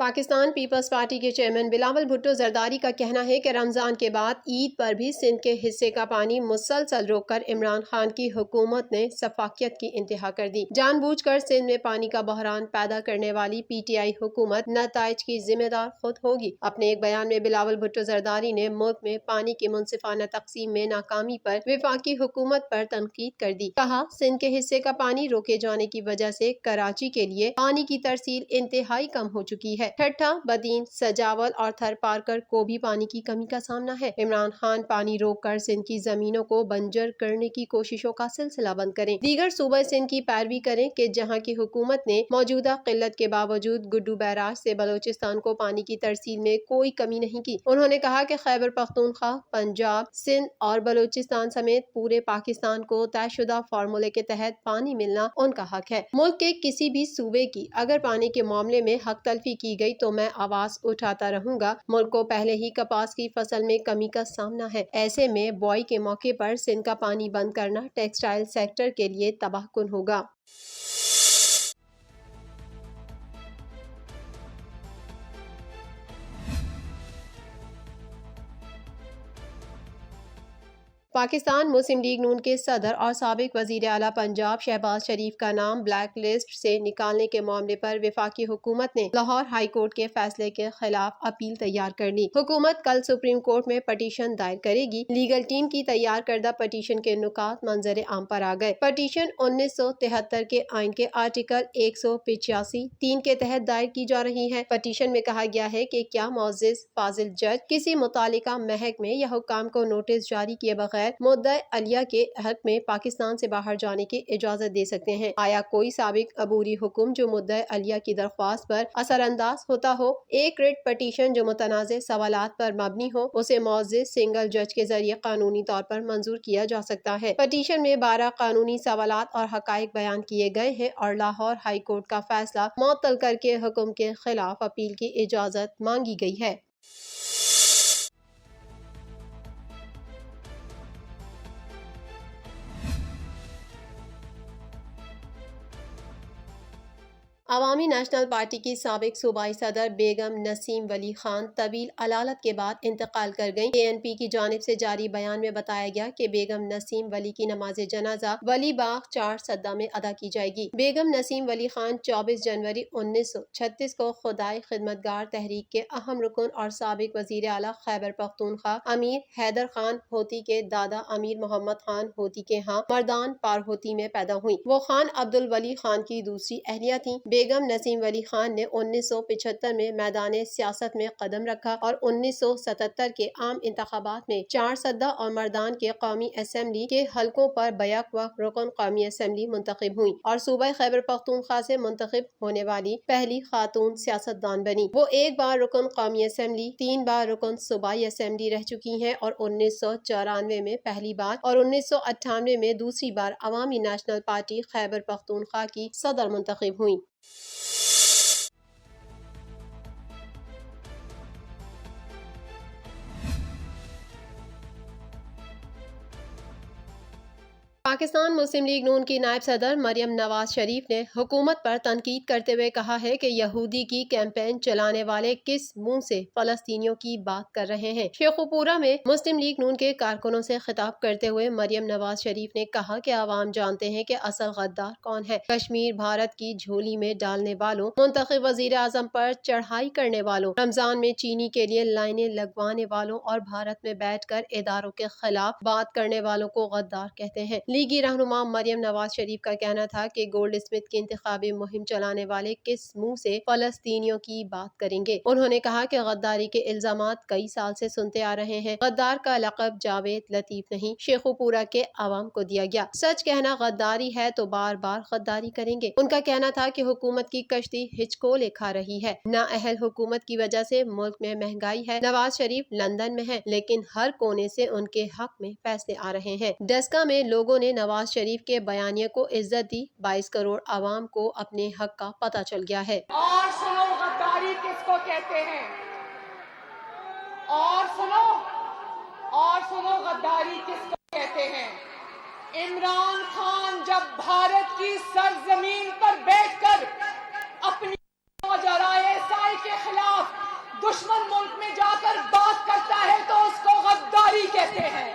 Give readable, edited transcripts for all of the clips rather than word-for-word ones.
Pakistan Peoples party کے chairman Bilawal Bhutto Zardari کا کہنا ہے کہ رمضان کے بعد عید پر بھی سندھ کے حصے کا پانی مسلسل روک کر عمران خان کی حکومت نے سفاکیت کی انتہا کر دی۔ جان بوجھ کر سندھ میں پانی کا بحران پیدا کرنے والی پی ٹی آئی حکومت نتائج کی ذمہ دار خود ہوگی۔ اپنے ایک بیان میں بلاول بھٹو زرداری نے ملک میں پانی کی منصفانہ تقسیم میں ناکامی پر وفاقی حکومت پر تنقید کر دی۔ کہا، سندھ کے حصے کا پانی روکے جانے کی وجہ سے کراچی کے لیے پانی کی ترسیل انتہائی کم ہو چکی ہے۔ ٹھٹھہ، بدین، سجاول اور تھر پارکر کو بھی پانی کی کمی کا سامنا ہے۔ عمران خان پانی روک کر سندھ کی زمینوں کو بنجر کرنے کی کوششوں کا سلسلہ بند کریں۔ دیگر صوبہ سندھ کی پیروی کریں کہ جہاں کی حکومت نے موجودہ قلت کے باوجود گڈو بیراج سے بلوچستان کو پانی کی ترسیل میں کوئی کمی نہیں کی۔ انہوں نے کہا کہ خیبر پختونخوا، پنجاب، سندھ اور بلوچستان سمیت پورے پاکستان کو طے شدہ فارمولے کے تحت پانی ملنا ان کا حق ہے۔ ملک کے کسی بھی صوبے کی اگر پانی کے معاملے میں حق تلفی کی گئی تو میں آواز اٹھاتا رہوں گا۔ ملک کو پہلے ہی کپاس کی فصل میں کمی کا سامنا ہے۔ ایسے میں بوائی کے موقع پر سندھ کا پانی بند کرنا ٹیکسٹائل سیکٹر کے لیے تباہ کن ہوگا۔ پاکستان مسلم لیگ نون کے صدر اور سابق وزیر اعلیٰ پنجاب شہباز شریف کا نام بلیک لسٹ سے نکالنے کے معاملے پر وفاقی حکومت نے لاہور ہائی کورٹ کے فیصلے کے خلاف اپیل تیار کر لی۔ حکومت کل سپریم کورٹ میں پٹیشن دائر کرے گی۔ لیگل ٹیم کی تیار کردہ پٹیشن کے نکات منظر عام پر آ گئے۔ پٹیشن 1973 کے آئین کے آرٹیکل 185(3) کے تحت دائر کی جا رہی ہے۔ پٹیشن میں کہا گیا ہے کہ کیا معزز فاضل جج کسی متعلقہ محکمے یا حکام کو نوٹس جاری کیے بغیر مدعی علیہ کے حق میں پاکستان سے باہر جانے کی اجازت دے سکتے ہیں؟ آیا کوئی سابق عبوری حکم جو مدعی علیہ کی درخواست پر اثر انداز ہوتا ہو؟ ایک ریٹ پٹیشن جو متنازع سوالات پر مبنی ہو اسے معزز سنگل جج کے ذریعے قانونی طور پر منظور کیا جا سکتا ہے۔ پٹیشن میں 12 قانونی سوالات اور حقائق بیان کیے گئے ہیں اور لاہور ہائی کورٹ کا فیصلہ معطل کر کے حکم کے خلاف اپیل کی اجازت مانگی گئی ہے۔ عوامی نیشنل پارٹی کی سابق صوبائی صدر بیگم نسیم ولی خان طویل علالت کے بعد انتقال کر گئیں۔ KNP کی جانب سے جاری بیان میں بتایا گیا کہ بیگم نسیم ولی کی نماز جنازہ ولی باغ 4 سدہ میں ادا کی جائے گی۔ بیگم نسیم ولی خان 24 جنوری 1936 کو خدائے خدمتگار تحریک کے اہم رکن اور سابق وزیر اعلیٰ خیبر پختونخوا امیر حیدر خان ہوتی کے دادا امیر محمد خان ہوتی کے ہاں مردان پار ہوتی میں پیدا ہوئیں۔ وہ خان عبد الولی خان کی دوسری اہلیہ تھیں۔ بیگم نسیم ولی خان نے 1975 میں میدان سیاست میں قدم رکھا اور 1977 کے عام انتخابات میں 4 سدہ اور مردان کے قومی اسمبلی کے حلقوں پر بیک وقت رکن قومی اسمبلی منتخب ہوئیں اور صوبہ خیبر پختونخوا سے منتخب ہونے والی پہلی خاتون سیاستدان بنی۔ وہ ایک بار رکن قومی اسمبلی، 3 بار رکن صوبائی اسمبلی رہ چکی ہیں اور 1994 میں پہلی بار اور 1998 میں دوسری بار عوامی نیشنل پارٹی خیبر پختونخوا کی صدر منتخب ہوئیں۔ پاکستان مسلم لیگ نون کی نائب صدر مریم نواز شریف نے حکومت پر تنقید کرتے ہوئے کہا ہے کہ یہودی کی کیمپین چلانے والے کس منہ سے فلسطینیوں کی بات کر رہے ہیں۔ شیخوپورہ میں مسلم لیگ نون کے کارکنوں سے خطاب کرتے ہوئے مریم نواز شریف نے کہا کہ عوام جانتے ہیں کہ اصل غدار کون ہے۔ کشمیر بھارت کی جھولی میں ڈالنے والوں، منتخب وزیر اعظم پر چڑھائی کرنے والوں، رمضان میں چینی کے لیے لائنیں لگوانے والوں اور بھارت میں بیٹھ کر اداروں کے خلاف بات کرنے والوں کو غدار کہتے ہیں۔ لیگی رہنما مریم نواز شریف کا کہنا تھا کہ گولڈ اسمتھ کی انتخابی مہم چلانے والے کس منہ سے فلسطینیوں کی بات کریں گے۔ انہوں نے کہا کہ غداری کے الزامات کئی سال سے سنتے آ رہے ہیں۔ غدار کا لقب جاوید لطیف نہیں، شیخوپورہ کے عوام کو دیا گیا۔ سچ کہنا غداری ہے تو بار بار غداری کریں گے۔ ان کا کہنا تھا کہ حکومت کی کشتی ہچکولے کھا رہی ہے۔ نااہل حکومت کی وجہ سے ملک میں مہنگائی ہے۔ نواز شریف لندن میں ہیں لیکن ہر کونے سے ان کے حق میں فیصلے آ رہے ہیں۔ ڈسکا میں لوگوں نے نواز شریف کے بیانیے کو عزت دی۔ 22 کروڑ عوام کو اپنے حق کا پتہ چل گیا ہے۔ اور سنو غداری کس کو کہتے ہیں، اور سنو غداری کس کو کہتے ہیں۔ عمران خان جب بھارت کی سرزمین پر بیٹھ کر اپنی فوج اور ISI کے خلاف دشمن ملک میں جا کر بات کرتا ہے تو اس کو غداری کہتے ہیں۔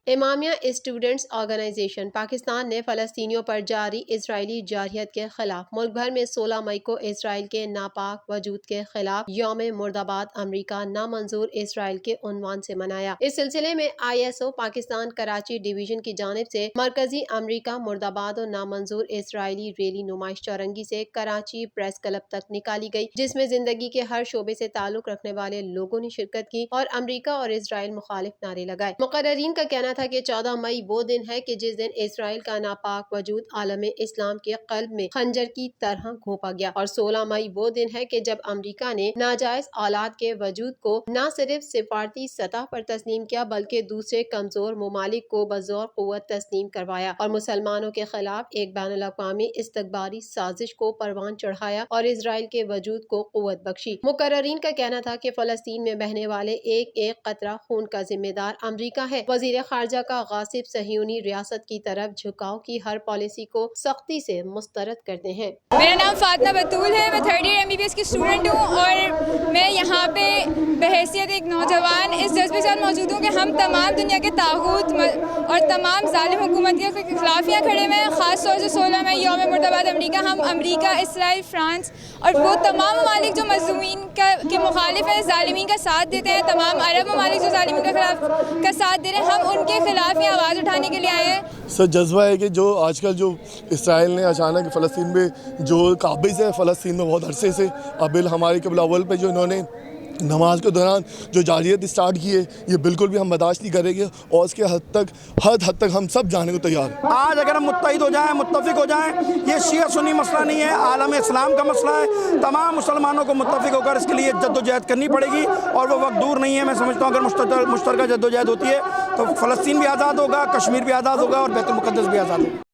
امامیہ اسٹوڈنٹس آرگنائزیشن پاکستان نے فلسطینیوں پر جاری اسرائیلی جارحیت کے خلاف ملک بھر میں 16 مئی کو اسرائیل کے ناپاک وجود کے خلاف یوم مردباد امریکہ نامنظور اسرائیل کے عنوان سے منایا۔ اس سلسلے میں ISO پاکستان کراچی ڈویژن کی جانب سے مرکزی امریکہ مردباد اور نامنظور اسرائیلی ریلی نمائش چورنگی سے کراچی پریس کلب تک نکالی گئی، جس میں زندگی کے ہر شعبے سے تعلق رکھنے والے لوگوں نے شرکت کی اور امریکہ اور اسرائیل مخالف نعرے لگائے۔ مقررین کا کہنا تھا کہ 14 مئی وہ دن ہے کہ جس دن اسرائیل کا ناپاک وجود عالم اسلام کے قلب میں خنجر کی طرح گھونپا گیا، اور 16 مئی وہ دن ہے کہ جب امریکہ نے ناجائز اولاد کے وجود کو نہ صرف سفارتی سطح پر تسلیم کیا بلکہ دوسرے کمزور ممالک کو بزور قوت تسلیم کروایا اور مسلمانوں کے خلاف ایک بین الاقوامی استکباری سازش کو پروان چڑھایا اور اسرائیل کے وجود کو قوت بخشی۔ مقررین کا کہنا تھا کہ فلسطین میں بہنے والے ایک ایک قطرہ خون کا ذمہ دار امریکہ ہے۔ وزیر خارجہ کا غاصب صہیونی ریاست کی طرف جھکاؤ کی ہر پالیسی کو سختی سے مسترد کرتے ہیں۔ میرا نام فاطمہ بطول ہے، میں 3rd ایئر MBBS کی اسٹوڈنٹ ہوں اور میں یہاں پہ بحیثیت ایک نوجوان اس جذبے کے ساتھ موجود ہوں کہ ہم تمام دنیا کے طاغوت اور تمام ظالم حکومت کے خلاف یہاں کھڑے ہوئے ہیں۔ خاص طور سے 16 مئی یوم مردباد امریکہ، ہم امریکہ، اسرائیل، فرانس اور وہ تمام ممالک جو مظلومین کے مخالف ہیں، ظالمین کا ساتھ دیتے ہیں، تمام عرب ممالک جو ظالمین کے خلاف کا ساتھ دے رہے ہیں، ہم ان کے خلاف یہ آواز اٹھانے کے لیے آئے ہیں۔ سر جذبہ ہے کہ جو آج کل جو اسرائیل نے اچانک فلسطین میں جو قابض ہے فلسطین میں بہت عرصے سے، ابل ہمارے قبلہ اول پہ جو انہوں نے نماز کے دوران جو جارحیت اسٹارٹ کی ہے، یہ بالکل بھی ہم برداشت نہیں کریں گے اور اس کے حد تک ہم سب جانے کو تیار ہیں۔ آج اگر ہم متحد ہو جائیں، متفق ہو جائیں، یہ شیعہ سنی مسئلہ نہیں ہے، عالم اسلام کا مسئلہ ہے۔ تمام مسلمانوں کو متفق ہو کر اس کے لیے جد و جہد کرنی پڑے گی اور وہ وقت دور نہیں ہے۔ میں سمجھتا ہوں اگر مشترکہ جد و جہد ہوتی ہے تو فلسطین بھی آزاد ہوگا، کشمیر بھی آزاد ہوگا اور بیت المقدس بھی آزاد ہوگا۔